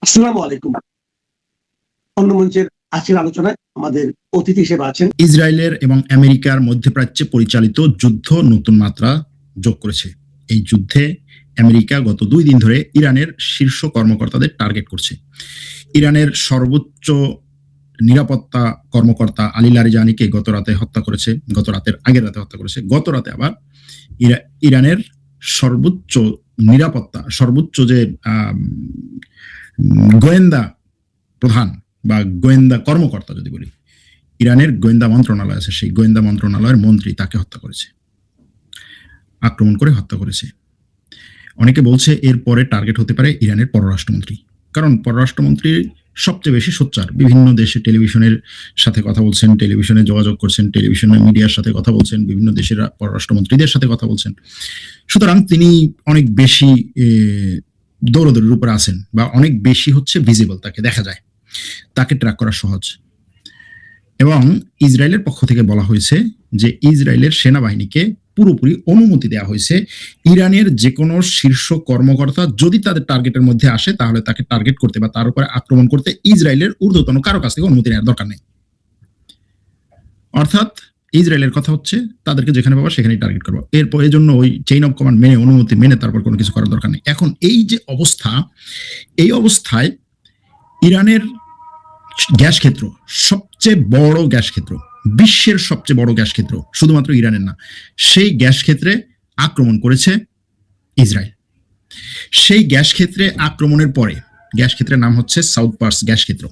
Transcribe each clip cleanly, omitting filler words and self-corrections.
আসসালামু আলাইকুম। অন্য মঞ্চের আজকের আলোচনায় আমাদের অতিথি হিসেবে আছেন ইসরায়েলের এবং আমেরিকার মধ্যপ্রাচ্যে পরিচালিত যুদ্ধ নতুন মাত্রা যোগ করেছে। এই যুদ্ধে আমেরিকা গত 2 দিন ধরে ইরানের শীর্ষ কর্মকর্তাদের টার্গেট করছে। ইরানের সর্বোচ্চ নিরাপত্তা কর্মকর্তা আলী লারিজানিকে গত রাতের আগের রাতে হত্যা করেছে। গত রাতে আবার ইরানের সর্বোচ্চ যে গোয়েন্দা প্রধান বা গোয়েন্দা কর্মকর্তা যদি বলি, ইরানের গোয়েন্দা মন্ত্রণালয় আছে, সেই গোয়েন্দা মন্ত্রণালয়ের মন্ত্রী তাকে আক্রমণ করে হত্যা করেছে। অনেকে বলছে এর পরে টার্গেট হতে পারে ইরানের পররাষ্ট্রমন্ত্রী, কারণ পররাষ্ট্রমন্ত্রী সবচেয়ে বেশি সোচ্চার। বিভিন্ন দেশে টেলিভিশনের সাথে কথা বলছেন, টেলিভিশনে যোগাযোগ করছেন, টেলিভিশনের মিডিয়ার সাথে কথা বলছেন, বিভিন্ন দেশের পররাষ্ট্রমন্ত্রীদের সাথে কথা বলছেন। সুতরাং তিনি অনেক বেশি দৌড়দৌড়ির উপর আছেন, বা অনেক বেশি ভিজিবল, তাকে দেখা যায়, তাকে ট্র্যাক করা সহজ। এবং ইসরায়েলের পক্ষ থেকে বলা হয়েছে যে ইসরায়েলের সেনাবাহিনীকে পুরোপুরি অনুমতি দেওয়া হয়েছে ইরানের যে কোনো শীর্ষ কর্মকর্তা যদি তাদের টার্গেটের মধ্যে আসে তাহলে তাকে টার্গেট করতে বা তার উপরে আক্রমণ করতে ইসরায়েলের ঊর্ধ্বতন কারো কাছ থেকে অনুমতি নেওয়ার দরকার নেই। অর্থাৎ ইসরায়েলের কথা হচ্ছে তাদেরকে যেখানে পাবা সেখানেই টার্গেট করবো। এরপর এই জন্য ওই চেইন অফ কমান্ড মেনে, অনুমতি মেনে তারপর কোনো কিছু করার দরকার নেই। এখন এই যে অবস্থা, এই অবস্থায় ইরানের গ্যাস ক্ষেত্র, সবচেয়ে বড় গ্যাস ক্ষেত্র, বিশ্বের সবচেয়ে বড় গ্যাস ক্ষেত্র, শুধুমাত্র ইরানের না, সেই গ্যাস ক্ষেত্রে আক্রমণ করেছে ইসরায়েল। সেই গ্যাস ক্ষেত্রে আক্রমণের পরে, গ্যাস ক্ষেত্রের নাম হচ্ছে সাউথ পার্স গ্যাস ক্ষেত্র,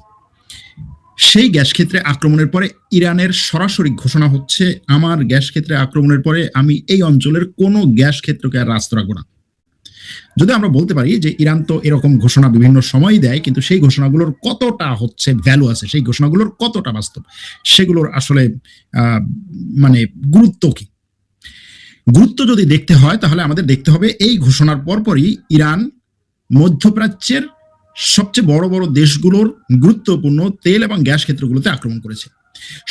সেই গ্যাস ক্ষেত্রে আক্রমণের পরে ইরানের সরাসরি ঘোষণা হচ্ছে, আমার গ্যাস ক্ষেত্রে আক্রমণের পরে আমি এই অঞ্চলের কোনো গ্যাস ক্ষেত্রকে আর রাস্তা রাখবো না। যদি আমরা বলতে পারি যে ইরান তো এরকম ঘোষণা বিভিন্ন সময় দেয়, কিন্তু সেই ঘোষণাগুলোর কতটা ভ্যালু আছে, সেই ঘোষণাগুলোর কতটা বাস্তব, সেগুলোর আসলে মানে গুরুত্ব কি? গুরুত্ব যদি দেখতে হয় তাহলে আমাদের দেখতে হবে এই ঘোষণার পরপরই ইরান মধ্যপ্রাচ্যের সবচেয়ে বড় বড় দেশগুলোর গুরুত্বপূর্ণ তেল এবং গ্যাস ক্ষেত্রগুলোতে আক্রমণ করেছে।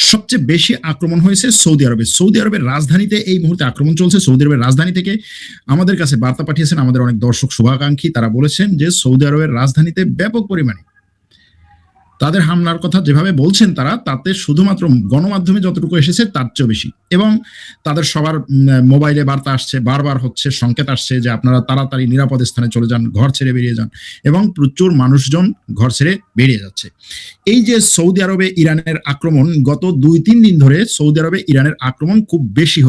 সবচেয়ে বেশি আক্রমণ হয়েছে সৌদি আরবে। সৌদি আরবের রাজধানীতে এই মুহূর্তে আক্রমণ চলছে। সৌদি আরবের রাজধানী থেকে আমাদের কাছে বার্তা পাঠিয়েছেন আমাদের অনেক দর্শক শুভাকাঙ্ক্ষী। তারা বলেছেন যে সৌদি আরবের রাজধানীতে ব্যাপক পরিমাণে তাদের হামলার কথা যেভাবে বলছেন তারা, তাতে শুধুমাত্র গণমাধ্যমে যতটুকু এসেছে তার চেয়েও বেশি। এবং তাদের সবার মোবাইলে বার্তা আসছে, বারবার সংকেত আসছে যে আপনারা তাড়াতাড়ি নিরাপদ স্থানে চলে যান, ঘর ছেড়ে বেরিয়ে যান, এবং প্রচুর মানুষজন ঘর ছেড়ে বেরিয়ে যাচ্ছে। এই যে সৌদি আরবে ইরানের আক্রমণ, গত 2-3 দিন ধরে সৌদি আরবে ইরানের আক্রমণ খুব বেশি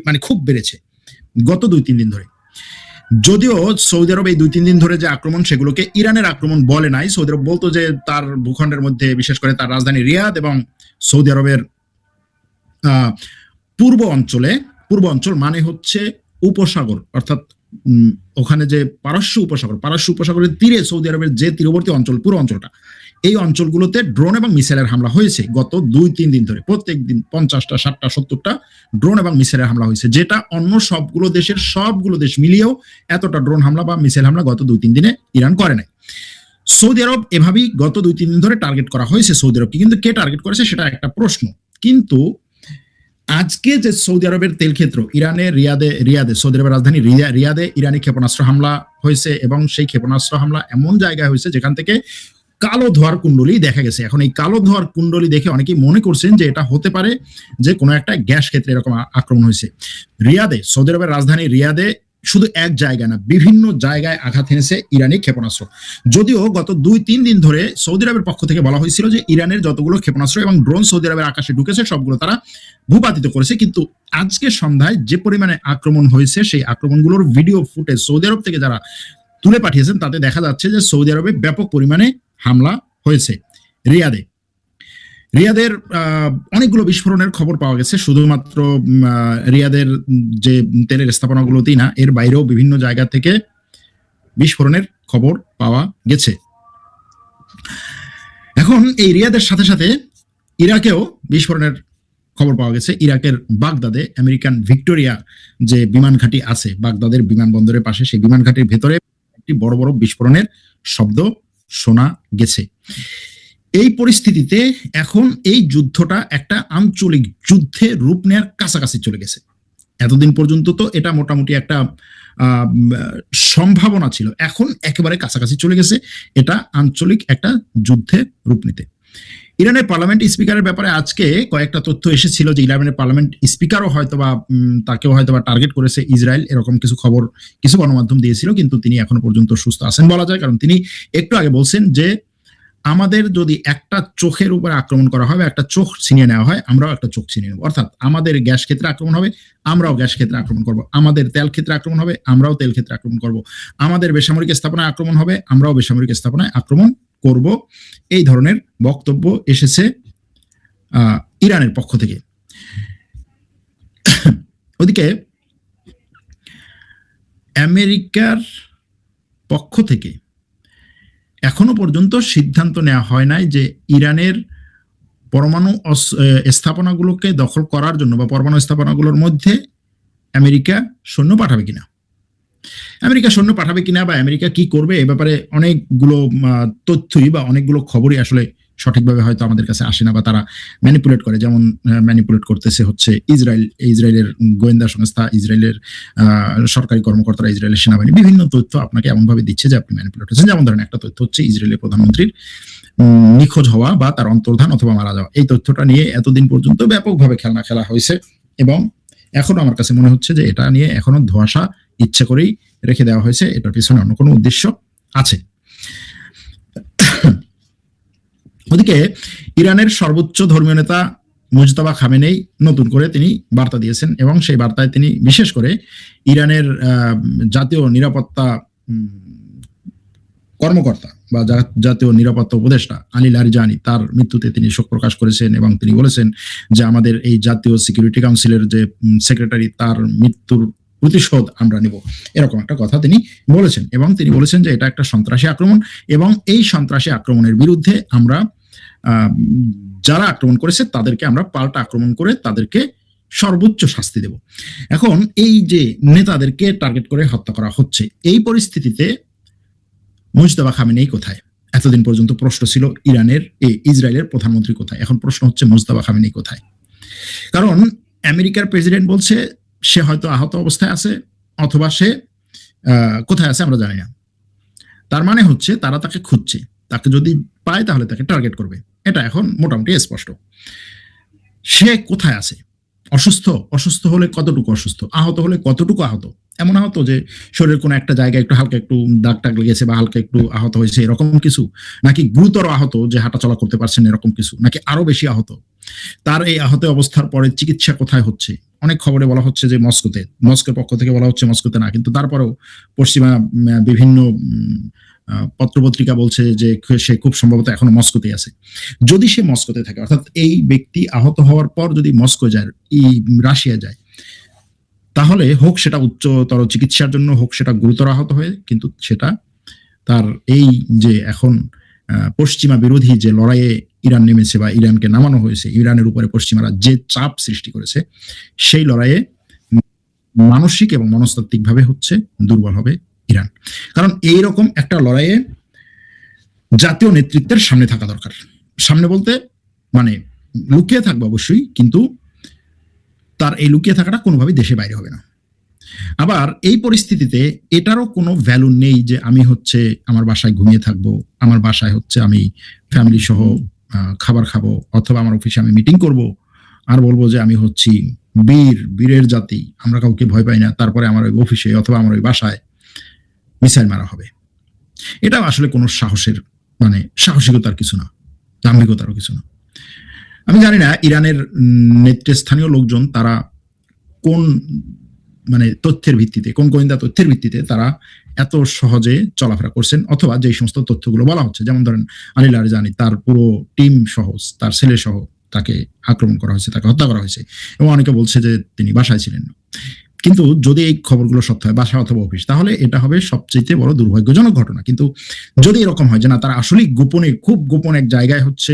মানে খুব বেড়েছে গত 2-3 দিন ধরে। যদিও সৌদি আরব এই 2-3 দিন ধরে যে আক্রমণ, সেগুলোকে ইরানের আক্রমণ বলে নাই। সৌদি আরব বলতো যে তার ভূখণ্ডের মধ্যে, বিশেষ করে তার রাজধানী রিয়াদ এবং সৌদি আরবের পূর্ব অঞ্চল মানে হচ্ছে উপসাগর, অর্থাৎ ওখানে যে পারস্য উপসাগরের তীরে সৌদি আরবের যে তীরবর্তী অঞ্চল, পুরো অঞ্চলটা, এই অঞ্চলগুলোতে ড্রোন এবং মিসাইলের হামলা হয়েছে গত 2-3 দিন ধরে। প্রত্যেক দিন 50টা, 60টা, 70টা ড্রোন এবং মিসাইলের হামলা হয়েছে, যেটা অন্য সবগুলো দেশ মিলিয়েও এতটা ড্রোন হামলা বা মিসাইল হামলা গত 2-3 দিনে ইরান করে নাই। সৌদি আরব এভাবেই গত 2-3 দিন ধরে টার্গেট করা হয়েছে সৌদি আরবকে। কিন্তু কে টার্গেট করেছে সেটা একটা প্রশ্ন। কিন্তু আজকে যে সৌদি আরবের তেল ক্ষেত্র, রিয়াদে সৌদি আরবের রাজধানী রিয়াদে ইরানি ক্ষেপণাস্ত্র হামলা হয়েছে, এবং সেই ক্ষেপণাস্ত্র হামলা এমন জায়গায় হয়েছে যেখান থেকে কালো ধোঁয়ার কুণ্ডলী দেখা গেছে। এখন এই কালো ধোঁয়ার কুণ্ডলী দেখে অনেকেই মনে করছেন যে এটা হতে পারে যে কোনো একটা গ্যাস ক্ষেত্রে এরকম আক্রমণ হয়েছে। রিয়াদে, সৌদি আরবের রাজধানী রিয়াদে শুধু এক জায়গায় না, বিভিন্ন জায়গায় আঘাত এনেছে ইরানি ক্ষেপণাস্ত্র। যদিও গত 2-3 দিন ধরে সৌদি আরবের পক্ষ থেকে বলা হয়েছিল যে ইরানের যতগুলো ক্ষেপণাস্ত্র এবং ড্রোন সৌদি আরবের আকাশে ঢুকেছে সবগুলো তারা ভূপাতিত করেছে। কিন্তু আজকে সন্ধ্যায় যে পরিমাণে আক্রমণ হয়েছে, সেই আক্রমণগুলোর ভিডিও ফুটেজ সৌদি আরব থেকে যারা তুলে পাঠিয়েছেন তাতে দেখা যাচ্ছে যে সৌদি আরবে ব্যাপক পরিমাণে হামলা হয়েছে। রিয়াদের অনেকগুলো বিস্ফোরণের খবর পাওয়া গেছে। শুধুমাত্র রিয়াদের যে তেলের স্থাপনাগুলোতেই না, এর বাইরেও বিভিন্ন জায়গা থেকে বিস্ফোরণের খবর পাওয়া গেছে। এখন এই রিয়াদের সাথে সাথে ইরাকেও বিস্ফোরণের খবর পাওয়া গেছে। ইরাকের বাগদাদে আমেরিকান ভিক্টোরিয়া যে বিমান ঘাঁটি আছে বাগদাদের বিমানবন্দরের পাশে, সেই বিমান ঘাঁটির ভেতরে একটি বড় বড় বিস্ফোরণের শব্দ শোনা গেছে। এই পরিস্থিতিতে এখন এই যুদ্ধটা একটা আঞ্চলিক যুদ্ধে রূপ নেওয়ার কাছাকাছি চলে গেছে। এতদিন পর্যন্ত তো এটা মোটামুটি একটা আহ, উম, সম্ভাবনা ছিল, এখন একেবারে কাছাকাছি চলে গেছে এটা আঞ্চলিক একটা যুদ্ধে রূপ নিতে। ইরানের পার্লামেন্ট স্পিকারের ব্যাপারে আজকে কয়েকটা তথ্য এসেছিল যে ইরানের পার্লামেন্ট স্পিকারও হয়তোবা তাকেও হয়তোবা টার্গেট করেছে ইসরায়েল, এরকম কিছু খবর কিছু গণমাধ্যম দিয়েছিল, কিন্তু তিনি এখনো পর্যন্ত সুস্থ আছেন বলা যায়, কারণ তিনি একটু আগে বলছেন যে আমাদের যদি একটা চোখের উপরে আক্রমণ করা হয়, একটা চোখ ছিনিয়ে নেওয়া হয়, আমরাও একটা চোখ ছিনিয়ে নেব। অর্থাৎ আমাদের গ্যাস ক্ষেত্রে আক্রমণ হবে, আমরাও গ্যাস ক্ষেত্রে আক্রমণ করব, আমাদের তেল ক্ষেত্রে আক্রমণ হবে, আমরাও তেল ক্ষেত্রে আক্রমণ করব, আমাদের বেসামরিক স্থাপনায় আক্রমণ হবে, আমরাও বেসামরিক স্থাপনায় আক্রমণ করব। এই ধরনের বক্তব্য এসেছে ইরানের পক্ষ থেকে। ওদিকে আমেরিকার পক্ষ থেকে এখনো পর্যন্ত সিদ্ধান্ত নেওয়া হয় নাই যে ইরানের পরমাণু স্থাপনাগুলোকে দখল করার জন্য বা পরমাণু স্থাপনাগুলোর মধ্যে আমেরিকা সৈন্য পাঠাবে কিনা, আমেরিকা সৈন্য পাঠাবে কিনা বা আমেরিকা কি করবে এ ব্যাপারে অনেকগুলো তথ্যই বা অনেকগুলো খবরই আসলে সঠিকভাবে হয়তো আমাদের কাছে আসে না, বা তারা ম্যানিপুলেট করে। যেমন ম্যানিপুলেট করতেছে হচ্ছে ইসরায়েলের গোয়েন্দা সংস্থা, ইসরায়েলের সরকারি কর্মকর্তারা, ইসরায়েলের সেনাবাহিনী বিভিন্ন তথ্য আপনাকে এমনভাবে দিচ্ছে যে আপনি ম্যানিপুলেট হচ্ছেন। যেমন ধরেন একটা তথ্য হচ্ছে ইসরায়েলের প্রধানমন্ত্রীর নিখোঁজ হওয়া বা তার অন্তর্ধান অথবা মারা যাওয়া। এই তথ্যটা নিয়ে এতদিন পর্যন্ত ব্যাপকভাবে খেলা হয়েছে এবং এখনো আমার কাছে মনে হচ্ছে যে এটা নিয়ে এখনো ধোঁয়াশা ইচ্ছে করেই রেখে দেওয়া হয়েছে, এটার পিছনে অন্য কোনো উদ্দেশ্য আছে। ওদিকে ইরানের সর্বোচ্চ ধর্মীয় নেতা মুজতবা খামেনেই নতুন করে তিনি বার্তা দিয়েছেন এবং সেই বার্তায় তিনি বিশেষ করে ইরানের জাতীয় নিরাপত্তা কর্মকর্তা বা জাতীয় নিরাপত্তা উপদেষ্টা আলী লারিজানি তার মৃত্যুতে তিনি শোক প্রকাশ করেছেন এবং তিনি বলেছেন যে আমাদের এই জাতীয় সিকিউরিটি কাউন্সিলের যে সেক্রেটারি তার মৃত্যুর প্রতিশোধ আমরা নেব, এরকম একটা কথা তিনি বলেছেন। এবং তিনি বলেছেন যে এটা একটা সন্ত্রাসী আক্রমণ এবং এই সন্ত্রাসী আক্রমণের বিরুদ্ধে আমরা যারা আক্রমণ করেছে তাদেরকে আমরা পাল্টা আক্রমণ করে তাদেরকে সর্বোচ্চ শাস্তি দেব। এখন এই যে নেতাদেরকে টার্গেট করে হত্যা করা হচ্ছে, এই পরিস্থিতিতে মুজতবা খামেনেই কোথায়? এতদিন পর্যন্ত প্রশ্ন ছিল ইসরায়েলের প্রধানমন্ত্রী কোথায়, এখন প্রশ্ন হচ্ছে মুজতবা খামেনেই কোথায়? কারণ আমেরিকার প্রেসিডেন্ট বলছে সে হয়তো আহত অবস্থায় আছে অথবা সে কোথায় আছে আমরা জানি না। তার মানে হচ্ছে তারা তাকে খুঁজছে, তাকে যদি পায় তাহলে তাকে টার্গেট করবে, এটা এখন মোটামুটি স্পষ্ট। সে কোথায় আছে? অসুস্থ হলে কতটুকু অসুস্থ, আহত হলে কতটুকু আহত, এমন আহত যে শরীরের কোনো একটা জায়গায় একটু হালকা একটু দাগ টাগ লেগেছে বা হালকা একটু আহত হয়েছে এরকম কিছু, নাকি গুরুতর আহত যে হাঁটাচলা করতে পারছেন এরকম কিছু, নাকি আরো বেশি আহত? তার এই আহত অবস্থার পরে চিকিৎসা কোথায় হচ্ছে? অনেক খবরে বলা হচ্ছে যে মস্কোর পক্ষ থেকে বলা হচ্ছে মস্কোতে না, কিন্তু তারপরেও পশ্চিমা বিভিন্ন পত্রপত্রিকা বলছে যে সে খুব সম্ভবত এখনো মস্কোতে আছে। যদি সে মস্কোতে থাকে, অর্থাৎ এই ব্যক্তি আহত হওয়ার পর যদি মস্কো যায়, রাশিয়া যায়, তাহলে হোক সেটা উচ্চতর চিকিৎসার জন্য, হোক সেটা গুরুতর আহত হয়ে, কিন্তু সেটা তার এই যে এখন পশ্চিমা বিরোধী যে লড়াইয়ে ইরান নেমেছে বা ইরানকে নামানো হয়েছে, ইরানের উপরে পশ্চিমারা যে চাপ সৃষ্টি করেছে, সেই লড়াইয়ে মানসিক এবং মনস্তাত্ত্বিক ভাবে হচ্ছে দুর্বল হবে ইরান। কারণ এইরকম একটা লড়াইয়ে জাতীয় নেতৃত্বের সামনে থাকা দরকার। সামনে বলতে মানে লুকিয়ে থাকবে অবশ্যই, কিন্তু তার এই লুকিয়ে থাকাটা কোনোভাবেই দেশে বাইরে হবে না। আবার এই পরিস্থিতিতে এটারও কোনো ভ্যালু নেই যে আমি হচ্ছে আমার বাসায় ঘুমিয়ে থাকবো, আমার বাসায় হচ্ছে আমি ফ্যামিলি সহ খাবার খাবো, অথবা আমার অফিসে আমি মিটিং করব আর বলবো যে আমি হচ্ছি বীরের জাতি, আমরা কাউকে ভয় পাই না, তারপরে আমার ওই অফিসে অথবা আমার ওই বাসায় মিসাইল মারা হবে। এটা আসলে কোনো সাহসিকতার কিছু না, দাম্ভিকতারও কিছু না। আমি জানি না ইরানের নেতৃস্থানীয় লোকজন তারা কোন তথ্যের ভিত্তিতে, কোন গোয়েন্দা তথ্যের ভিত্তিতে তারা এত সহজে চলাফেরা করছেন, অথবা যে সমস্ত তথ্যগুলো বলা হচ্ছে, যেমন ধরেন আলী লারিজানি তার পুরো টিম সহ, তার ছেলে সহ তাকে আক্রমণ করা হয়েছে, তাকে হত্যা করা হয়েছে, এবং অনেকে বলছে যে তিনি বাসায় ছিলেন। কিন্তু যদি এই খবরগুলো সত্য হয়, বাসা অথবা অফিস, তাহলে এটা হবে সবচেয়ে বড় দুর্ভাগ্যজনক ঘটনা। কিন্তু যদি এরকম হয় যে না, তারা আসলেই খুব গোপন এক জায়গায় হচ্ছে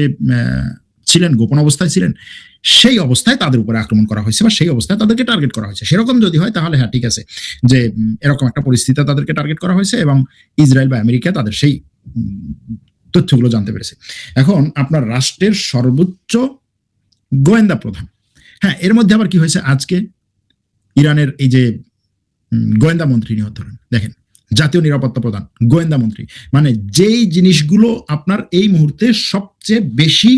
ছিলেন, গোপন অবস্থায় ছিলেন, সেই অবস্থায় তাদের উপরে আক্রমণ করা হয়েছে বা সেই অবস্থায় তাদেরকে টার্গেট করা হয়েছে, সেরকম যদি হয় তাহলে হ্যাঁ ঠিক আছে যে এরকম একটা পরিস্থিতিতে তাদেরকে টার্গেট করা হয়েছে এবং ইসরায়েল বা আমেরিকা তাদের সেই তথ্যগুলো জানতে পেরেছে। এখন আপনার রাষ্ট্রের সর্বোচ্চ গোয়েন্দা প্রধান, হ্যাঁ, এর মধ্যে আবার কি হয়েছে, আজকে ইরানের এই যে গোয়েন্দা মন্ত্রী নিহত হলেন, দেখেন জাতীয় নিরাপত্তা প্রধান, গোয়েন্দা মন্ত্রী, মানে যেই জিনিসগুলো আপনার এই মুহূর্তে সবচেয়ে বেশি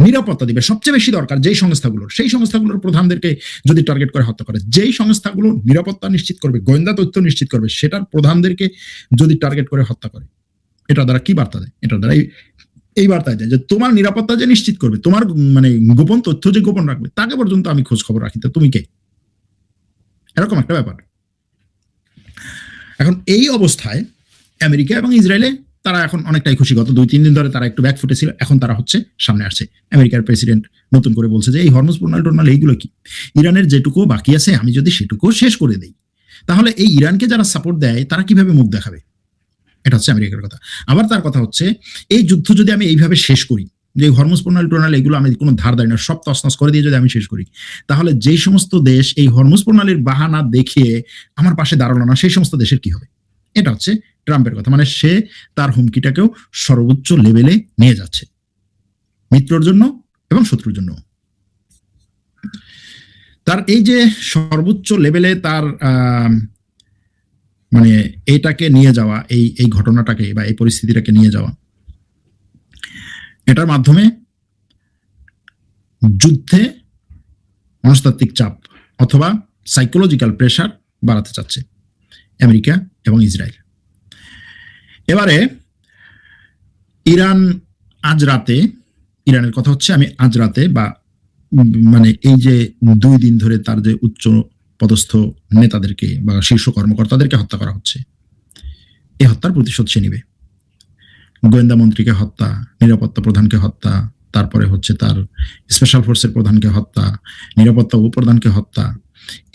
নিরাপত্তা দিবে, সবচেয়ে বেশি দরকার যেই সংস্থাগুলোর, সেই সংস্থাগুলোর প্রধানদেরকে যদি টার্গেট করে হত্যা করে, যেই সংস্থাগুলো নিরাপত্তা নিশ্চিত করবে, গোয়েন্দা তথ্য নিশ্চিত করবে, সেটার প্রধানদেরকে যদি টার্গেট করে হত্যা করে, এটা দ্বারা কি বার্তা দেয়? এটা দ্বারা এই বার্তায় দেয় যে তোমার নিরাপত্তা যে নিশ্চিত করবে, তোমার মানে গোপন তথ্য যে গোপন রাখবে, তাকে পর্যন্ত আমি খোঁজ খবর রাখি, তা তুমি কে? এরকম একটা ব্যাপার। এখন এই অবস্থায় আমেরিকা এবং ইসরায়েলে তারা এখন অনেকটাই খুশি। গত 2-3 দিন ধরে তারা একটু ব্যাকফুটে ছিল, এখন তারা হচ্ছে সামনে আসছে। আমেরিকার প্রেসিডেন্ট নতুন করে বলছে যে এই হরমুজ প্রণাল এইগুলো কি, ইরানের যেটুকু বাকি আছে আমি যদি সেটুকু শেষ করে দেই, তাহলে এই ইরানকে যারা সাপোর্ট দেয় তারা কিভাবে মুখ দেখাবে? এটা হচ্ছে আমেরিকার কথা। আবার তার কথা হচ্ছে এই যুদ্ধ যদি আমি এইভাবে শেষ করি, যে হরমুজ প্রণালী এগুলো আমি কোনো ধার দেয় না, সব তছনছ করে দিয়ে যদি আমি শেষ করি, তাহলে যেই সমস্ত দেশ এই হরমুজ প্রণালীর বাহানা দেখিয়ে আমার পাশে দাঁড়ালো না, সেই সমস্ত দেশের কি হবে? এটা হচ্ছে ট্রাম্পের কথা। মানে সে তার হুমকিটাকেও সর্বোচ্চ লেভেলে নিয়ে যাচ্ছে, মিত্রর জন্য এবং শত্রুর জন্য। তার এই যে সর্বোচ্চ লেভেলে তার মানে এইটাকে নিয়ে যাওয়া, এই ঘটনাটাকে বা এই পরিস্থিতিটাকে নিয়ে যাওয়া, এটার মাধ্যমে যুদ্ধে মনস্তাত্ত্বিক চাপ অথবা সাইকোলজিক্যাল প্রেশার বাড়াতে চাচ্ছে আমেরিকা এবং ইসরায়েল। এবারে ইরান আজ রাতে, ইরানের কথা হচ্ছে আমি আজ রাতে বা মানে এই যে 2 দিন ধরে তার যে উচ্চ পদস্থ নেতাদেরকে বা শীর্ষ কর্মকর্তাদেরকে হত্যা করা হচ্ছে, এই হত্যার প্রতিশোধ সে নিবে। গোয়েন্দা মন্ত্রীকে হত্যা, নিরাপত্তা প্রধানকে হত্যা, তারপরে হচ্ছে তার স্পেশাল ফোর্সের প্রধানকে হত্যা, নিরাপত্তা উপপ্রধানকে হত্যা,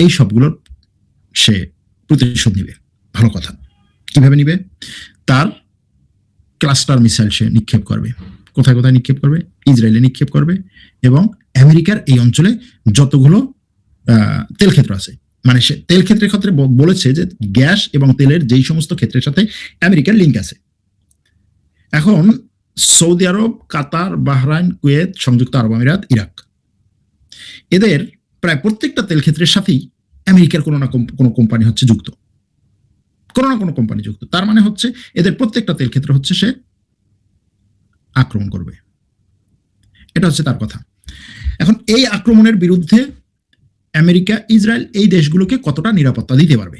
এই সবগুলোর সে প্রতিশোধ নিবে। ভালো কথা। কিভাবে নিবে? তার ক্লাস্টার মিসাইল সে নিক্ষেপ করবে। কোথায় কোথায় নিক্ষেপ করবে? ইসরায়েলে নিক্ষেপ করবে এবং আমেরিকার এই অঞ্চলে যতগুলো তেল ক্ষেত্র আছে, মানে সে তেল ক্ষেত্রের ক্ষেত্রে বলেছে যে গ্যাস এবং তেলের যেই সমস্ত ক্ষেত্রের সাথে আমেরিকার লিঙ্ক আছে। এখন সৌদি আরব, কাতার, বাহরাইন, কুয়েত, সংযুক্ত আরব আমিরাত, ইরাক, এদের প্রায় প্রত্যেকটা তেল ক্ষেত্রের সাথেই আমেরিকার কোনো না কোনো কোম্পানি হচ্ছে যুক্ত, কোনো না কোনো কোম্পানি যুক্ত। তার মানে হচ্ছে এদের প্রত্যেকটা তেল ক্ষেত্র হচ্ছে সে আক্রমণ করবে। এটা হচ্ছে তার কথা। এখন এই আক্রমণের বিরুদ্ধে আমেরিকা, ইসরায়েল এই দেশগুলোকে কতটা নিরাপত্তা দিতে পারবে?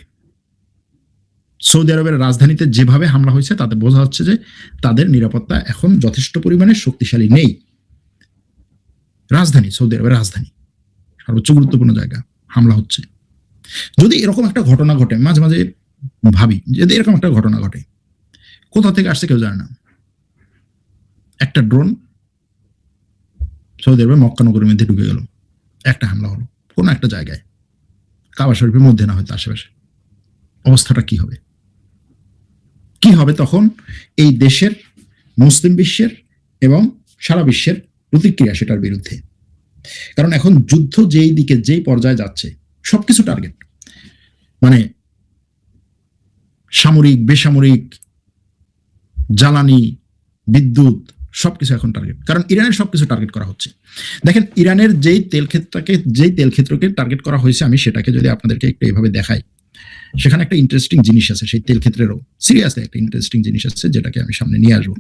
সৌদি আরবের রাজধানীতে যেভাবে হামলা হয়েছে তাতে বোঝা যাচ্ছে যে তাদের নিরাপত্তা এখন যথেষ্ট পরিমাণে শক্তিশালী নেই। রাজধানী, সৌদি আরবের রাজধানী, সর্বোচ্চ গুরুত্বপূর্ণ জায়গা, হামলা হচ্ছে। যদি এরকম একটা ঘটনা ঘটে, মাঝে মাঝে ভাবি যদি এরকম একটা ঘটনা ঘটে, কোথা থেকে আসছে কেউ জানে না, একটা ড্রোন সৌদি আরবের মক্কা নগরের মধ্যে ঢুকে গেল, একটা হামলা হলো কোনো একটা জায়গায়, কাবা শরীফের মধ্যে না হয়তো আশেপাশে, অবস্থাটা কি হবে? কি হবে তখন এই দেশের, মুসলিম বিশ্বের এবং সারা বিশ্বের প্রতিক্রিয়া সেটার বিরুদ্ধে? কারণ এখন যুদ্ধ যেই দিকে, যেই পর্যায়ে যাচ্ছে, সবকিছু টার্গেট, মানে সামরিক, বেসামরিক, জ্বালানি, বিদ্যুৎ, সবকিছু এখন টার্গেট। কারণ ইরানের সবকিছু টার্গেট করা হচ্ছে। দেখেন ইরানের যেই তেল ক্ষেত্রকে টার্গেট করা হয়েছে, আমি সেটাকে যদি আপনাদেরকে একটু এভাবে দেখাই, সেখানে একটা ইন্টারেস্টিং জিনিস আছে, সেই তেল ক্ষেত্রেরও সিরিয়াসলি একটা ইন্টারেস্টিং জিনিস আছে, যেটাকে আমি সামনে নিয়ে আসবো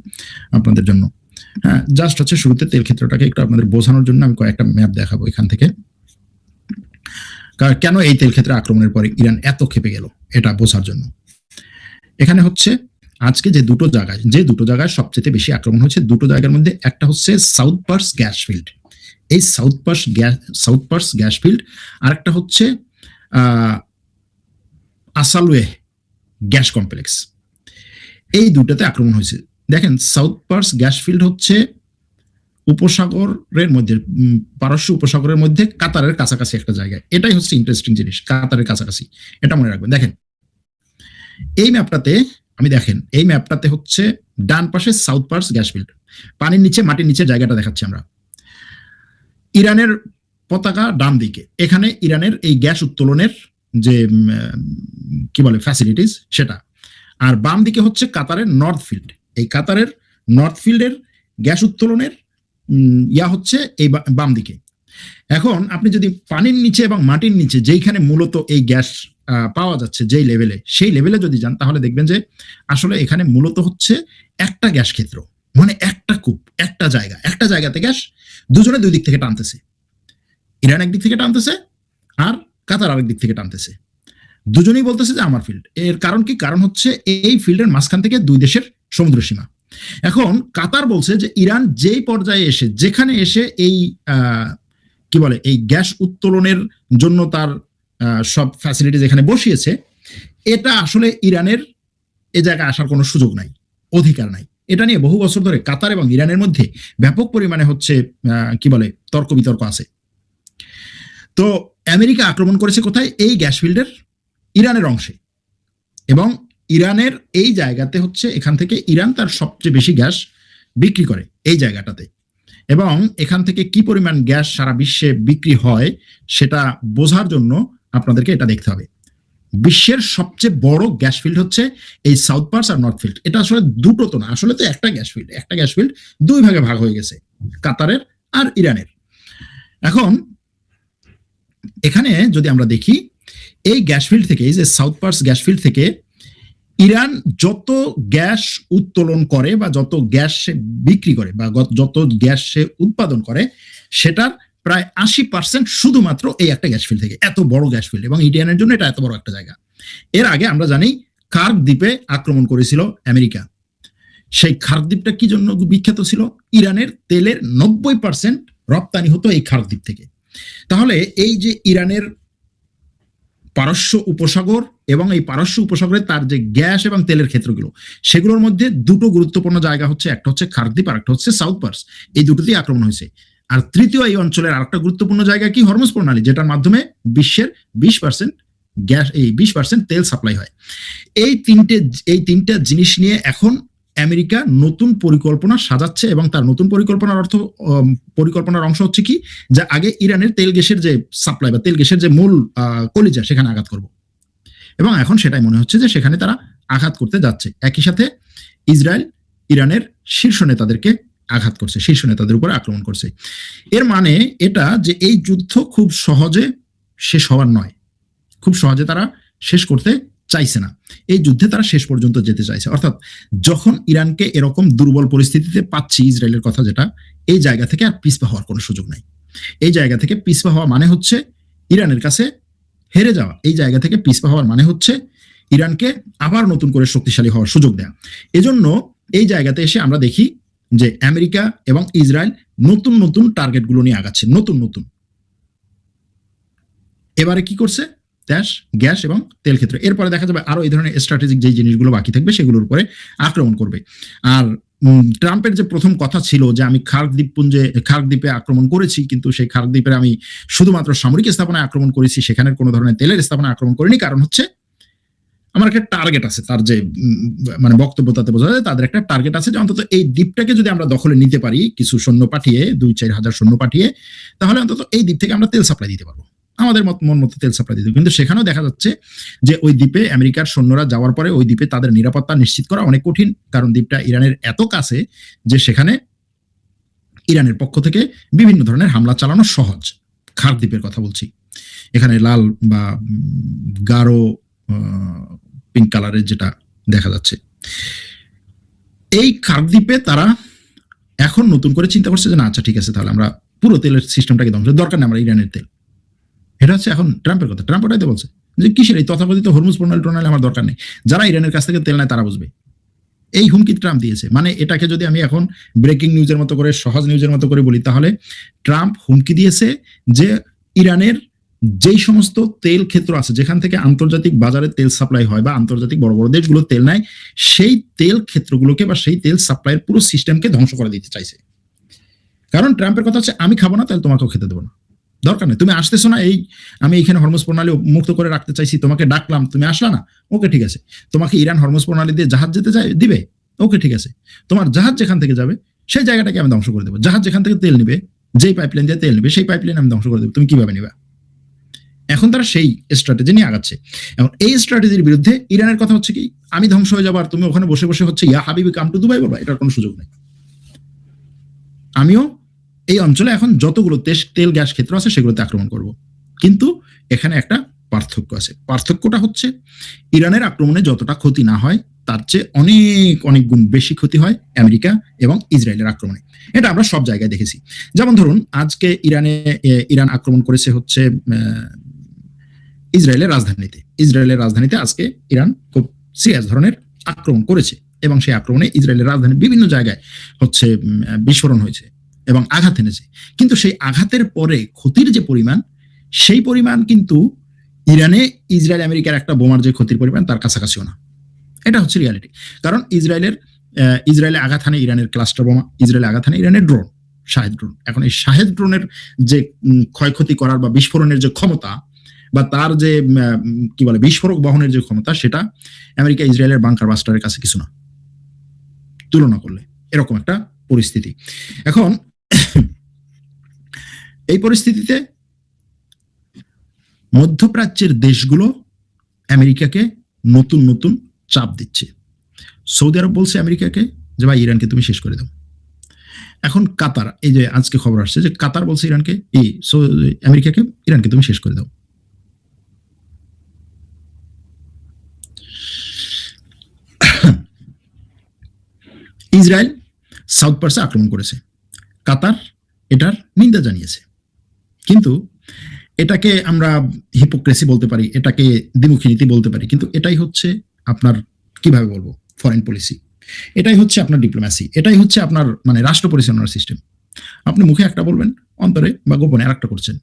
আপনাদের জন্য। হ্যাঁ, জাস্ট হচ্ছে শুরুতে তেল ক্ষেত্রটাকে একটু আপনাদের বোঝানোর জন্য আমি কয়েকটা ম্যাপ দেখাবো এখান থেকে, কেন এই তেল ক্ষেত্রে আক্রমণের পরে ইরান এত ক্ষেপে গেল, এটা বোঝার জন্য। এখানে হচ্ছে আজকে যে দুটো জায়গায় সবচেয়ে বেশি আক্রমণ হচ্ছে, দুটো জায়গার মধ্যে একটা হচ্ছে সাউথ পার্স গ্যাস ফিল্ড, এই সাউথ পার্স গ্যাস ফিল্ড, আর একটা হচ্ছে আসালওয়ে গ্যাস কমপ্লেক্স। এই দুটাতে আক্রমণ হয়েছে। দেখেন সাউথ পার্স গ্যাস ফিল্ড হচ্ছে উপসাগরের মধ্যে, পারস্য উপসাগরের মধ্যে কাতারের কাছাকাছি একটা জায়গায়। এটাই হচ্ছে ইন্টারেস্টিং জিনিস, কাতারের কাছাকাছি, এটা মনে রাখবেন। দেখেন এই ম্যাপটাতে হচ্ছে ডান পাশে সাউথ পার্স গ্যাস ফিল্ড, পানির নিচে, মাটির নিচে জায়গাটা দেখাচ্ছি আমরা। ইরানের পতাকা ডান দিকে, এখানে ইরানের এই গ্যাস উত্তোলনের যে কি বলে ফ্যাসিলিটিস সেটা, আর বাম দিকে হচ্ছে কাতারের নর্থ ফিল্ড। এই কাতারের নর্থ ফিল্ডের গ্যাস উত্তোলনের হচ্ছে এই বাম দিকে। এখন আপনি যদি পানির নিচে এবং মাটির নিচে যেইখানে মূলত এই গ্যাস পাওয়া যাচ্ছে যেই লেভেলে, সেই লেভেলে যদি যান তাহলে দেখবেন যে আসলে এখানে মূলত হচ্ছে একটা গ্যাস ক্ষেত্র, মানে একটা কূপ, একটা জায়গাতে গ্যাস দুজনে দুই দিক থেকে টানতেছে। ইরান একদিক থেকে টানতেছে আর কাতার আরেক দিক থেকে টানতেছে। দুজনেই বলতেছে যে আমার ফিল্ড। এর কারণ কি? কারণ হচ্ছে এই ফিল্ডের মাঝখান থেকে দুই দেশের সমুদ্র সীমা। এখন কাতার বলছে যে ইরান যেই পর্যায়ে এসে, যেখানে এসে এই কি বলে এই গ্যাস উত্তোলনের জন্য তার সব ফ্যাসিলিটিজ এখানে বসিয়েছে, এটা আসলে ইরানের এ জায়গায় আসার কোনো সুযোগ নাই, অধিকার নাই। এটা নিয়ে বহু বছর ধরে কাতার এবং ইরানের মধ্যে ব্যাপক পরিমাণে হচ্ছে কি বলে তর্ক বিতর্ক আছে। তো আমেরিকা আক্রমণ করেছে কোথায়? এই গ্যাস ফিল্ডের ইরানের অংশে, এবং ইরানের এই জায়গাতে হচ্ছে এখান থেকে ইরান তার সবচেয়ে বেশি গ্যাস বিক্রি করে এই জায়গাটাতে, এবং এখান থেকে কি পরিমাণ গ্যাস সারা বিশ্বে বিক্রি হয় সেটা বোঝার জন্য আপনাদেরকে এটা দেখতে হবে। বিশ্বের সবচেয়ে বড় গ্যাস ফিল্ড হচ্ছে এই সাউথ পার্স আর নর্থ ফিল্ড। এটা আসলে দুটো তো না, আসলে তো একটা গ্যাস ফিল্ড দুই ভাগে ভাগ হয়ে গেছে, কাতারের আর ইরানের। এখন এখানে যদি আমরা দেখি এই গ্যাস ফিল্ড থেকে, এই যে সাউথ পার্স গ্যাস ফিল্ড থেকে ইরান যত গ্যাস উত্তোলন করে বা যত গ্যাস সে বিক্রি করে বা যত গ্যাস সে উৎপাদন করে, সেটার প্রায় 80% শুধুমাত্র এই একটা গ্যাস ফিল্ড থেকে। এত বড় গ্যাস ফিল্ড, এবং ইরানের জন্য এটা এত বড় একটা জায়গা। এর আগে আমরা জানি খার্ক দ্বীপে আক্রমণ করেছিল আমেরিকা। সেই খার্ক দ্বীপটা কি জন্য বিখ্যাত ছিল? ইরানের তেলের 90% রপ্তানি হতো এই খার্ক দ্বীপ থেকে। তাহলে এই যে ইরানের পারস্য উপসাগর এবং এই পারস্য উপসাগরে তার যে গ্যাস এবং তেলের ক্ষেত্রগুলো, সেগুলোর মধ্যে দুটো গুরুত্বপূর্ণ জায়গা হচ্ছে, একটা হচ্ছে খার্ক দ্বীপ আর একটা হচ্ছে সাউথ পার্স। এই দুটোতেই আক্রমণ হয়েছে। আর তৃতীয় এই অঞ্চলের আরেকটা গুরুত্বপূর্ণ জায়গা কি? হরমুজ প্রণালী, যেটার মাধ্যমে বিশ্বের 20% গ্যাস, এই 20% তেল সাপ্লাই হয়। এই তিনটা জিনিস নিয়ে এখন আমেরিকা নতুন পরিকল্পনা সাজাচ্ছে, এবং তার নতুন পরিকল্পনার অংশ হচ্ছে কি, যে আগে ইরানের তেল গ্যাসের যে সাপ্লাই বা তেল গ্যাসের যে মূল কলিজা, সেখানে আঘাত করব। এবং এখন সেটাই মনে হচ্ছে যে সেখানে তারা আঘাত করতে যাচ্ছে। একই সাথে ইসরায়েল ইরানের শীর্ষ নেতাদেরকে আঘাত করছে, শীর্ষ নেতাদের উপরে আক্রমণ করছে। এর মানে এটা যে এই যুদ্ধ খুব সহজে শেষ হওয়ার নয়, খুব সহজে তারা শেষ করতে চাইছে না। এই যুদ্ধে তারা শেষ পর্যন্ত যেতে চাইছে। অর্থাৎ যখন ইরানকে এরকম দুর্বল পরিস্থিতিতে পাচ্ছি, ইসরায়েলের কথা যেটা, এই জায়গা থেকে আর পিছপা হওয়ার কোনো সুযোগ নাই। এই জায়গা থেকে পিছপা হওয়া মানে হচ্ছে ইরানের কাছে হেরে যাওয়া। এই জায়গা থেকে পিছপা হওয়ার মানে হচ্ছে ইরানকে আবার নতুন করে শক্তিশালী হওয়ার সুযোগ দেয়া। এজন্য এই জায়গাতে এসে আমরা দেখি যে আমেরিকা এবং ইসরায়েল নতুন নতুন টার্গেটগুলো নিয়ে আগাচ্ছে, নতুন নতুন। এবারে কি করছে? গ্যাস এবং তেল ক্ষেত্র। এরপরে দেখা যাবে আরো এই ধরনের স্ট্র্যাটেজিক যে জিনিসগুলো বাকি থাকবে সেগুলোর উপরে আক্রমণ করবে। আর ট্রাম্পের যে প্রথম কথা ছিল যে আমি খার্ক দ্বীপে আক্রমণ করেছি, কিন্তু সেই খার্ক দ্বীপে আমি শুধুমাত্র সামরিক স্থাপনায় আক্রমণ করেছি, সেখানে কোনো ধরনের তেলের স্থাপনায় আক্রমণ করিনি। কারণ হচ্ছে আমার একটা টার্গেট আছে, তার যে মানে বক্তব্য তাতে বোঝা যায় তাদের একটা টার্গেট আছে যে অন্তত এই দ্বীপটাকে যদি আমরা দখলে নিতে পারি কিছু সৈন্য পাঠিয়ে, 2-4 হাজার সৈন্য পাঠিয়ে, তাহলে অন্তত এই দ্বীপ থেকে আমরা তেল সাপ্লাই দিতে পারবো, আমাদের মন মতো তেল সাপ্লাই দিতে। কিন্তু সেখানেও দেখা যাচ্ছে যে ওই দ্বীপে আমেরিকার সৈন্যরা যাওয়ার পরে ওই দ্বীপে তাদের নিরাপত্তা নিশ্চিত করা অনেক কঠিন, কারণ দ্বীপটা ইরানের এত কাছে যে সেখানে ইরানের পক্ষ থেকে বিভিন্ন ধরনের হামলা চালানো সহজ। খার্ক দ্বীপের কথা বলছি, এখানে লাল বা গাঢ় পিঙ্ক কালারের যেটা দেখা যাচ্ছে, এই খার্ক দ্বীপে তারা এখন নতুন করে চিন্তা করছে যে না, আচ্ছা ঠিক আছে, তাহলে আমরা পুরো তেলের সিস্টেমটাকে ধ্বংস, দরকার নেই আমরা ইরানের তেল। এটা হচ্ছে এখন ট্রাম্পের কথা। ট্রাম্প ওটাই তো বলছে যে কিসের এই তথাকথিত হরমুজ প্রণালী আমার দরকার নেই, যারা ইরানের কাছ থেকে তেল নেয় তারা বুঝবে। এই হুমকি ট্রাম্প দিয়েছে। মানে এটাকে যদি আমি এখন ব্রেকিং নিউজের মতো করে, সহজ নিউজের মতো করে বলি, তাহলে ট্রাম্প হুমকি দিয়েছে যে ইরানের যেই সমস্ত তেল ক্ষেত্র আছে যেখান থেকে আন্তর্জাতিক বাজারে তেল সাপ্লাই হয় বা আন্তর্জাতিক বড় বড় দেশগুলো তেল নেয়, সেই তেল ক্ষেত্রগুলোকে বা সেই তেল সাপ্লাইয়ের পুরো সিস্টেমকে ধ্বংস করে দিতে চাইছে। কারণ ট্রাম্পের কথা হচ্ছে আমি খাবো না, তাহলে তোমাকেও খেতে দেবো না, দরকার নেই, তুমি আসতেছো না, এই আমি এইখানে হরমুজ প্রণালী মুক্ত করে রাখতে চাইছি, তোমাকে ডাকলাম, তুমি আসলা না, ওকে ঠিক আছে। তোমাকে ইরান হরমুজ প্রণালী দিয়ে জাহাজ যেতে দিবে, ওকে ঠিক আছে। তোমার জাহাজ যেখান থেকে যাবে সেই জায়গাটাকে আমি ধ্বংস করে দেবো। জাহাজ যেখান থেকে তেল নিবে, যেই পাইপলাইন দিয়ে তেল নিবে, সেই পাইপলাইন আমি ধ্বংস করে দেবো, তুমি কিভাবে নিবা? এখন তারা সেই স্ট্র্যাটেজি নিয়ে আগাচ্ছে। এবং এই স্ট্র্যাটেজির বিরুদ্ধে ইরানের কথা হচ্ছে কি, আমি ধ্বংস হয়ে যাবো আর তুমি ওখানে বসে বসে হচ্ছে ইয়া হাবিবি কাম টু দুবাই বলবা, এটার কোনো সুযোগ নেই। আমিও এই অঞ্চলে এখন যতগুলো তেল গ্যাস ক্ষেত্র আছে সেগুলোতে আক্রমণ করব। কিন্তু এখানে একটা পার্থক্য আছে। পার্থক্যটা হচ্ছে ইরানের আক্রমণে যতটা ক্ষতি না হয় তার চেয়ে অনেক অনেক গুণ বেশি ক্ষতি হয় আমেরিকা এবং ইসরায়েলের আক্রমণে। এটা আমরা সব জায়গায় দেখেছি। যেমন ধরুন আজকে ইরান আক্রমণ করেছে হচ্ছে ইসরায়েলের রাজধানীতে আজকে ইরান খুব সিরিয়াস ধরনের আক্রমণ করেছে এবং সেই আক্রমণে ইসরায়েলের রাজধানীর বিভিন্ন জায়গায় হচ্ছে বিস্ফোরণ হয়েছে এবং আঘাত এনেছে। কিন্তু সেই আঘাতের পরে ক্ষতির যে পরিমাণ, সেই পরিমাণ কিন্তু ইসরায়েল আমেরিকার একটা বোমার যে ক্ষতির পরিমাণ তার কাছাকাছিও না। এটা হচ্ছে রিয়ালিটি। কারণ ইসরায়েলে আঘাত হানে ইরানের ক্লাস্টার বোমা, ইসরায়েলে আঘাত হানে ইরানের ড্রোন, শাহেদ ড্রোন। এখন এই শাহেদ ড্রোনের যে ক্ষয়ক্ষতি করার বা বিস্ফোরণের যে ক্ষমতা বা তার যে কি বলে বিস্ফোরক বহনের যে ক্ষমতা, সেটা আমেরিকা ইসরায়েলের বাংকার বাস্টারের কাছে কিছু না তুলনা করলে। এরকম একটা পরিস্থিতি। এখন এই পরিস্থিতিতে মধ্যপ্রাচ্যের দেশগুলো আমেরিকাকে নতুন নতুন চাপ দিচ্ছে। সৌদি আরব বলছে আমেরিকাকে যে ভাই ইরানকে তুমি শেষ করে দাও। এখন কাতার, এই যে আজকে খবর আসছে যে কাতার বলছে আমেরিকাকে ইরানকে তুমি শেষ করে দাও। ইসরায়েল সাউথ পার্সে আক্রমণ করেছে, কাতার এটার নিন্দা জানিয়েছে। কিন্তু এটাকে আমরা হিপোক্রেসি বলতে পারি, এটাকে দ্বিমুখী নীতি বলতে পারি, কিন্তু এটাই হচ্ছে আপনার কিভাবে বলবো ফরেন পলিসি, এটাই হচ্ছে আপনার ডিপ্লোম্যাসি, এটাই হচ্ছে আপনার মানে রাষ্ট্র পরিচালনার সিস্টেম। আপনি মুখে একটা বলবেন, অন্তরে বা গোপনে আরেকটা করছেন।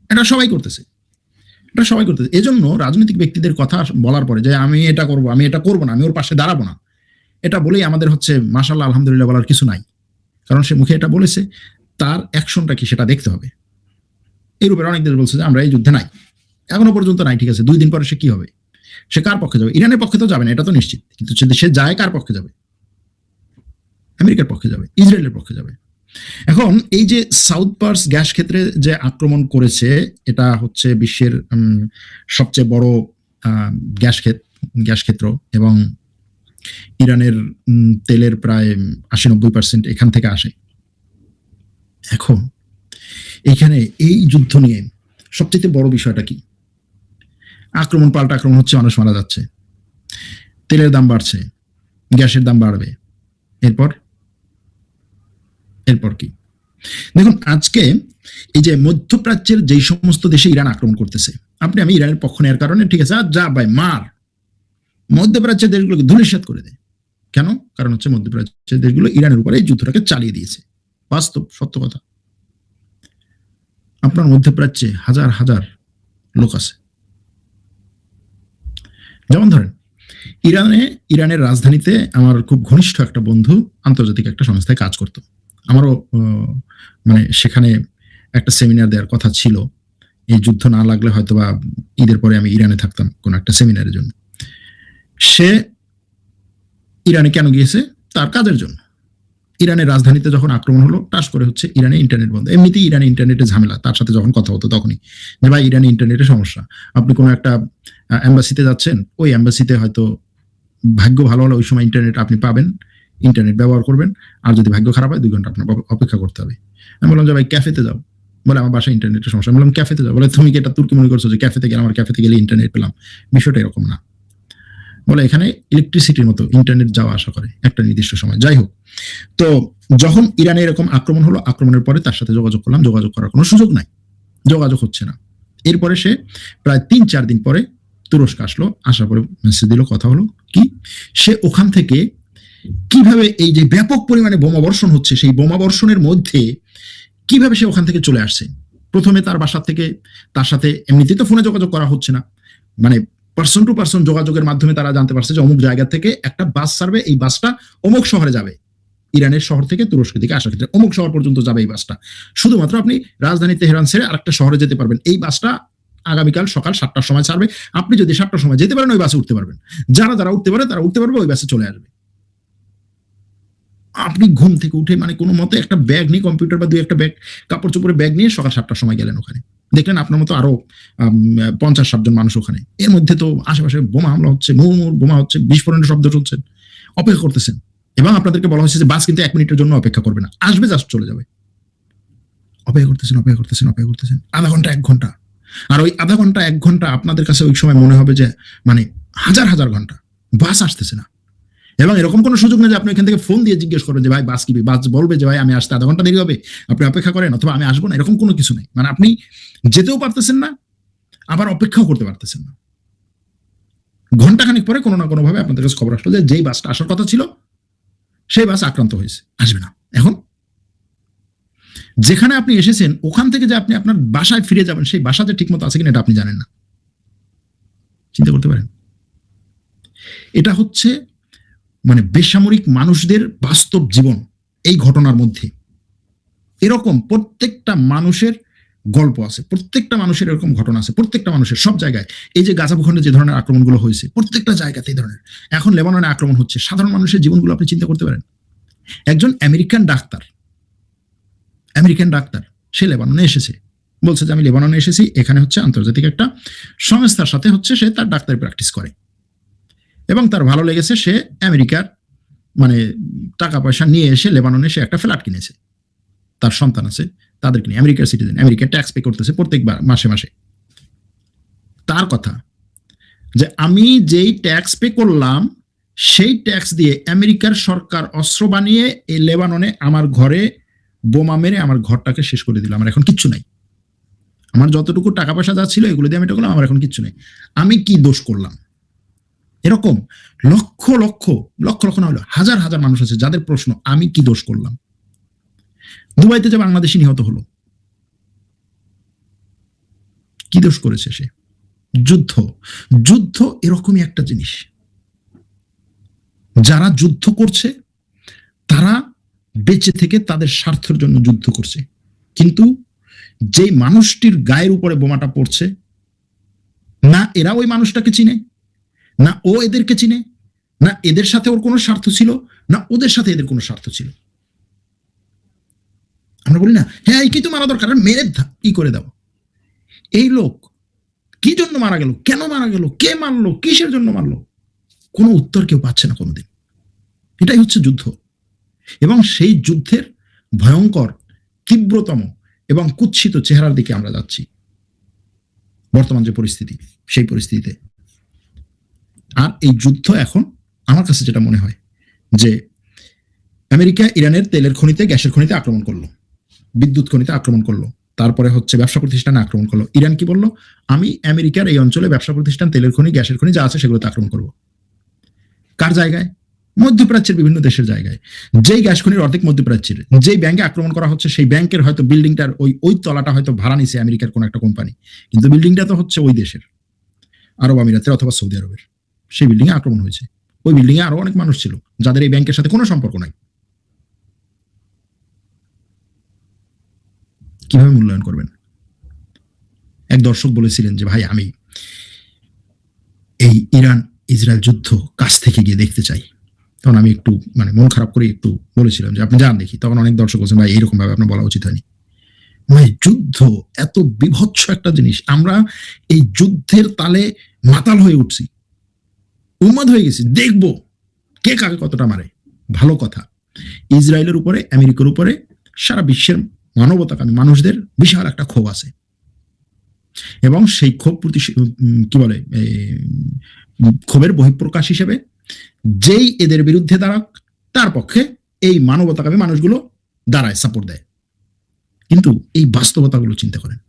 এটা সবাই করতেছে। এজন্য রাজনৈতিক ব্যক্তিদের কথা বলার পরে যে আমি এটা করব না, আমি ওর পাশে দাঁড়াবো না, এটা বলেই আমাদের হচ্ছে মাশাআল্লাহ আলহামদুলিল্লাহ বলার কিছু নাই। কারণ সে মুখে এটা বলেছে, তার অ্যাকশনটা কি সেটা দেখতে হবে। ইউরোপের অনেক দেশ বলছে যে আমরা এই যুদ্ধে নাই, এখনো পর্যন্ত নাই। ঠিক আছে, 2 দিন পরে সে কি হবে? সে কার পক্ষে যাবে? ইরানের পক্ষে তো যাবে না, এটা তো নিশ্চিত। কিন্তু সে যায় কার পক্ষে যাবে? আমেরিকার পক্ষে যাবে, ইসরায়েলের পক্ষে যাবে। এখন এই যে সাউথ পার্স গ্যাস ক্ষেত্রে যে আক্রমণ করেছে, এটা হচ্ছে বিশ্বের সবচেয়ে বড় গ্যাস ক্ষেত্র এবং ইরানের তেলের প্রায় 80-90% এখান থেকে আসে। এখন এখানে এই যুদ্ধ নিয়ে সবচেয়ে বড় বিষয়টা কি? আক্রমণ পাল্টা আক্রমণ হচ্ছে, মানুষ মারা যাচ্ছে, তেলের দাম বাড়ছে, গ্যাসের দাম বাড়বে। এরপর কি? দেখুন আজকে এই যে মধ্যপ্রাচ্যের যেই সমস্ত দেশে ইরান আক্রমণ করতেছে, আমি ইরানের পক্ষ নেওয়ার কারণে ঠিক আছে যা ভাই মার, মধ্যপ্রাচ্যের দেশগুলোকে ধূলিসাৎ করে দেয়। কেন? কারণ হচ্ছে মধ্যপ্রাচ্যের দেশগুলো ইরানের উপরে এই যুদ্ধটাকে চালিয়ে দিয়েছে। বাস্তব সত্য কথা। আপনার মধ্যপ্রাচ্যে হাজার হাজার লোক আছে। যেমন ধরেন ইরানের রাজধানীতে আমার খুব ঘনিষ্ঠ একটা বন্ধু আন্তর্জাতিক একটা সংস্থায় কাজ করতো। আমারও মানে সেখানে একটা সেমিনার দেওয়ার কথা ছিল। এই যুদ্ধ না লাগলে হয়তো বা ঈদের পরে আমি ইরানে থাকতাম কোন একটা সেমিনারের জন্য। সে ইরানে কেন গিয়েছে? তার কাজের জন্য। ইরানের রাজধানীতে যখন আক্রমণ হলো, টাস করে হচ্ছে ইরানে ইন্টারনেট বন্ধ। এমনিতেই ইরানে ইন্টারনেটে ঝামেলা। তার সাথে যখন কথা হতো তখনই যে ভাই ইরানে ইন্টারনেটে সমস্যা। আপনি কোনো একটা এম্বাসিতে যাচ্ছেন, ওই এম্বাসিতে হয়তো ভাগ্য ভালো হলে ওই সময় ইন্টারনেট আপনি পাবেন, ইন্টারনেট ব্যবহার করবেন। আর যদি ভাগ্য খারাপ হয় 2 ঘন্টা আপনার অপেক্ষা করতে হবে। আমি বললাম যে ভাই ক্যাফেতে যাও। বলে আমার বাসায় ইন্টারনেটের সমস্যা। আমি বললাম ক্যাফেতে যাও। বলে তুমি কি এটা তুর্কি মনে করছো যে ক্যাফেতে গেলে আমার ক্যাফেতে গেলে ইন্টারনেট পেলাম? বিষয়টা এরকম না। বলে এখানে ইলেকট্রিসিটির মতো ইন্টারনেট যাওয়া আসা করে একটা নির্দিষ্ট সময়। যাই হোক, তো যখন ইরানে এরকম আক্রমণ হলো, আক্রমণের পরে তার সাথে যোগাযোগ করলাম, যোগাযোগ করার কোনো সুযোগ নাই, যোগাযোগ হচ্ছে না। এরপরে সে প্রায় 3-4 দিন পরে তুরস্ক আসলো, আসার পরে মেসেজ দিল, কথা হলো কি সে ওখান থেকে কিভাবে এই যে ব্যাপক পরিমাণে বোমা বর্ষণ হচ্ছে, সেই বোমা বর্ষণের মধ্যে কিভাবে সে ওখান থেকে চলে আসছে। প্রথমে তার বাসা থেকে তার সাথে এমনিতেই তো ফোনে যোগাযোগ করা হচ্ছে না, মানে পার্সন টু পার্সন যোগাযোগের মাধ্যমে তারা জানতে পারছে যে অমুক জায়গা থেকে একটা বাস ছাড়বে, এই বাসটা অমুক শহরে যাবে, ইরানের শহর থেকে তুরস্কের দিকে আসার ক্ষেত্রে অমুক শহর পর্যন্ত যাবে এই বাসটা। শুধুমাত্র আপনি রাজধানী তেহরান ছেড়ে আরেকটা শহরে যেতে পারবেন, এই বাসটা আগামীকাল সকাল 7টার সময় ছাড়বে। আপনি যদি 7টার সময় যেতে পারেন ওই বাসে উঠতে পারবেন, যারা উঠতে পারে তারা উঠতে পারবে, ওই বাসে চলে আসবে। আপনি ঘুম থেকে উঠে মানে কোনো মতে একটা ব্যাগ নিয়ে, কম্পিউটার বা 2-1 ব্যাগ কাপড় চোপড়ে ব্যাগ নিয়ে সকাল 7টার সময় গেলেন ওখানে, দেখলেন আপনার মতো আরো 50-60 জন মানুষ ওখানে। এর মধ্যে তো আশেপাশে বোমা হামলা হচ্ছে, মুহুর্মুহু বোমা হচ্ছে, বিস্ফোরণের শব্দ শুনছেন, অপেক্ষা করতেছেন। এবং আপনাদেরকে বলা হয়েছে যে বাস কিন্তু 1 মিনিটের জন্য অপেক্ষা করবে না, আসবে জাস্ট চলে যাবে। অপেক্ষা করতেছেন আধা ঘন্টা 1 ঘন্টা। আর ওই আধা ঘন্টা 1 ঘন্টা আপনাদের কাছে ওই সময় মনে হবে যে মানে হাজার ঘন্টা, বাস আসতেছে না। এবং এরকম কোনো সুযোগ নেই যে আপনি এখান থেকে ফোন দিয়ে জিজ্ঞেস করেন যে ভাই বাস কি, বাস বলবে যে ভাই আমি আসতে আধা ঘন্টা দেরি হবে, আপনি অপেক্ষা করেন, অথবা আমি আসবো না, এরকম কোনো কিছু নেই। মানে আপনি যেতেও পারতেছেন না, আবার অপেক্ষাও করতে পারতেছেন না। ঘন্টাখানিক পরে কোনো না কোনো ভাবে আপনাদের কাছে খবর আসলো যে যেই বাসটা আসার কথা ছিল সেই বাস আক্রান্ত হয়েছে, আসবে না। এখন যেখানে আপনি এসেছেন ওখান থেকে যে আপনি আপনার বাসায় ফিরে যাবেন, সেই বাসা যে ঠিকমতো আছে কিনা এটা আপনি জানেন না। চিন্তা করতে পারেন। এটা হচ্ছে মানে বেসামরিক মানুষদের বাস্তব জীবন। এই ঘটনার মধ্যে এরকম প্রত্যেকটা মানুষের গল্প আছে, প্রত্যেকটা মানুষের এরকম ঘটনা আছে, প্রত্যেকটা মানুষের সব জায়গায়। এই যে গাজা ভূখণ্ডে যে ধরনের আক্রমণগুলো হয়েছে প্রত্যেকটা জায়গাতে এই ধরনের, এখন লেবাননে আক্রমণ হচ্ছে। সাধারণ মানুষের জীবনগুলো আপনি চিন্তা করতে পারেন। একজন আমেরিকান ডাক্তার সে লেবাননে এসেছে, বলছে যে আমি লেবাননে এসেছি, এখানে হচ্ছে আন্তর্জাতিক একটা সংস্থার সাথে হচ্ছে সে তার ডাক্তারি প্র্যাকটিস করে এবং তার ভালো লেগেছে। সে আমেরিকার মানে টাকা পয়সা নিয়ে এসে লেবাননে সে একটা ফ্ল্যাট কিনেছে, তার সন্তান আছে, তাদেরকে নিয়ে। আমেরিকার সিটিজেন, আমেরিকার ট্যাক্স পে করতেছে প্রত্যেকবার মাসে। তার কথা যে আমি যেই ট্যাক্স পে করলাম সেই ট্যাক্স দিয়ে আমেরিকার সরকার অস্ত্র বানিয়ে এই লেবাননে আমার ঘরে বোমা মেরে আমার ঘরটাকে শেষ করে দিল। আমার এখন কিচ্ছু নাই, আমার যতটুকু টাকা পয়সা যা ছিল এগুলো দিয়ে আমি এটা করলাম, আমার এখন কিচ্ছু নেই। আমি কি দোষ করলাম? এরকম লক্ষ না হলো হাজার মানুষ আছে যাদের প্রশ্ন আমি কি দোষ করলাম। দুবাইতে যে বাংলাদেশি নিহত হলো, কি দোষ করেছে সে? যুদ্ধ এরকমই একটা জিনিস। যারা যুদ্ধ করছে তারা বেঁচে থেকে তাদের স্বার্থের জন্য যুদ্ধ করছে, কিন্তু যেই মানুষটির গায়ের উপরে বোমাটা পড়ছে, না এরা ওই মানুষটাকে চিনে, না ও এদেরকে চিনে, না এদের সাথে ওর কোনো স্বার্থ ছিল, না ওদের সাথে এদের কোনো স্বার্থ ছিল। আমরা বলি না হ্যাঁ এই কি তো মারা দরকার, মেরে কি করে দাও। এই লোক কি জন্য মারা গেল, কেন মারা গেল, কে মারলো, কিসের জন্য মারলো, কোনো উত্তর কেউ পাচ্ছে না কোনোদিন। এটাই হচ্ছে যুদ্ধ। এবং সেই যুদ্ধের ভয়ঙ্কর, তীব্রতম এবং কুৎসিত চেহারার দিকে আমরা যাচ্ছি বর্তমান যে পরিস্থিতি, সেই পরিস্থিতিতে। আর এই যুদ্ধ এখন আমার কাছে যেটা মনে হয় যে আমেরিকা ইরানের তেলের খনিতে, গ্যাসের খনিতে আক্রমণ করলো, বিদ্যুৎ খনিতে আক্রমণ করলো, তারপরে হচ্ছে ব্যবসা প্রতিষ্ঠানে আক্রমণ করলো। ইরান কি বললো? আমি আমেরিকার এই অঞ্চলে ব্যবসা প্রতিষ্ঠান, তেলের খনি, গ্যাসের খনি যা আছে সেগুলোতে আক্রমণ করবো। কার জায়গায়? মধ্যপ্রাচ্যের বিভিন্ন দেশের জায়গায়। যেই গ্যাস খনির অর্ধেক মধ্যপ্রাচ্যের, যেই ব্যাংকে আক্রমণ করা হচ্ছে সেই ব্যাংকের হয়তো বিল্ডিংটার ওই তলাটা হয়তো ভাড়া নিছে আমেরিকার কোন একটা কোম্পানি, কিন্তু বিল্ডিংটা তো হচ্ছে ওই দেশের, আরব আমিরাতের অথবা সৌদি আরবের। সেই বিল্ডিং এ আক্রমণ হয়েছে। ওই বিল্ডিং এ আরো অনেক মানুষ ছিল যাদের এই ব্যাংকের সাথে কোনো সম্পর্ক নাই। কিভাবে মূল্যায়ন করবেন? এক দর্শক বলেছিলেন যে ভাই আমি এই ইরান ইসরায়েল যুদ্ধ কাছ থেকে গিয়ে দেখতে চাই। তখন আমি একটু মানে মন খারাপ করে একটু বলেছিলাম যে আপনি যান দেখি। তখন অনেক দর্শক বলছেন ভাই এইরকম ভাবে আপনার বলা উচিত হয়নি। ভাই যুদ্ধ এত বিভৎস একটা জিনিস, আমরা এই যুদ্ধের তালে মাতাল হয়ে উঠছি, উন্মাদ হয়ে গেছি, দেখবো কে কাকে কতটা মারে। ভালো কথা, ইসরায়েলের উপরে, আমেরিকার উপরে সারা বিশ্বের মানবতাকামী মানুষদের বিশাল একটা ক্ষোভ আছে এবং সেই ক্ষোভ কি বলে ক্ষোভের বহিঃপ্রকাশ হিসেবে যেই এদের বিরুদ্ধে দাঁড়াক তার পক্ষে এই মানবতাকামী মানুষগুলো দাঁড়ায়, সাপোর্ট দেয়। কিন্তু এই বাস্তবতাগুলো চিন্তা করেন,